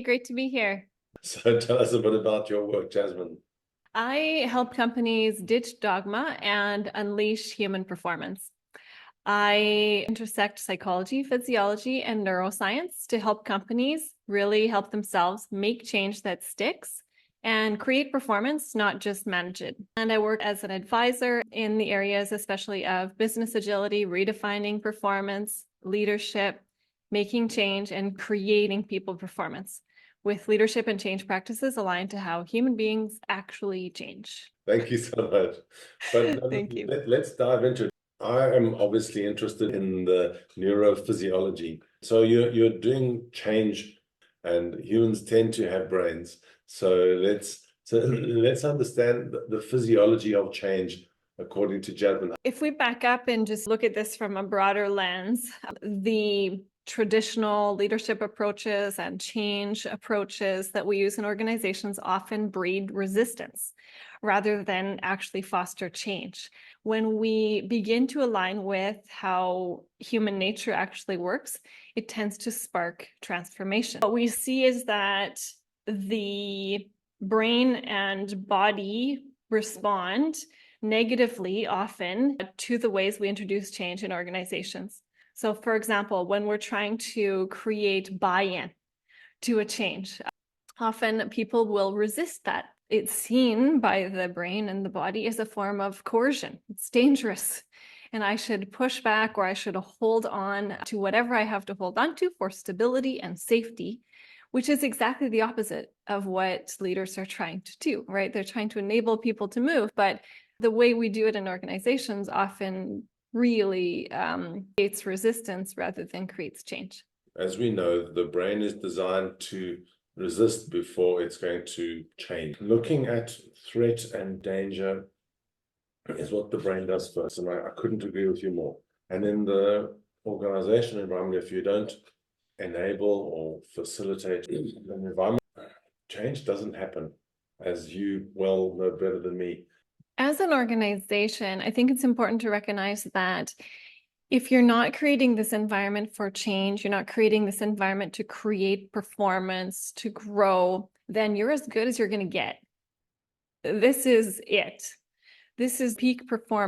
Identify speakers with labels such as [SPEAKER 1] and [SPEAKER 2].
[SPEAKER 1] Great to be here.
[SPEAKER 2] So tell us a bit about your work, Jasmine.
[SPEAKER 1] I help companies ditch dogma and unleash human performance. I intersect psychology, physiology, and neuroscience to help companies really help themselves make change that sticks and create performance, not just manage it. And I work as an advisor in the areas, especially of business agility, redefining performance, leadership, making change, and creating people performance, with leadership and change practices aligned to how human beings actually change.
[SPEAKER 2] Thank you so much. But
[SPEAKER 1] Thank you.
[SPEAKER 2] let's dive into it. I am obviously interested in the neurophysiology. So you're doing change, and humans tend to have brains. So let's understand the physiology of change according to Jasmine.
[SPEAKER 1] If we back up and just look at this from a broader lens, the traditional leadership approaches and change approaches that we use in organizations often breed resistance rather than actually foster change. When we begin to align with how human nature actually works, it tends to spark transformation. What we see is that the brain and body respond negatively often to the ways we introduce change in organizations. So for example, when we're trying to create buy-in to a change, often people will resist that. It's seen by the brain and the body as a form of coercion. It's dangerous. And I should push back, or I should hold on to whatever I have to hold on to for stability and safety, which is exactly the opposite of what leaders are trying to do, right? They're trying to enable people to move, but the way we do it in organizations often really creates resistance rather than creates change.
[SPEAKER 2] As we know, the brain is designed to resist before it's going to change. Looking at threat and danger is what the brain does first, and I couldn't agree with you more. And in the organization environment, if you don't enable or facilitate an environment, change doesn't happen, as you well know better than me.
[SPEAKER 1] As an organization, I think it's important to recognize that if you're not creating this environment for change, you're not creating this environment to create performance, to grow, then you're as good as you're going to get. This is it. This is peak performance.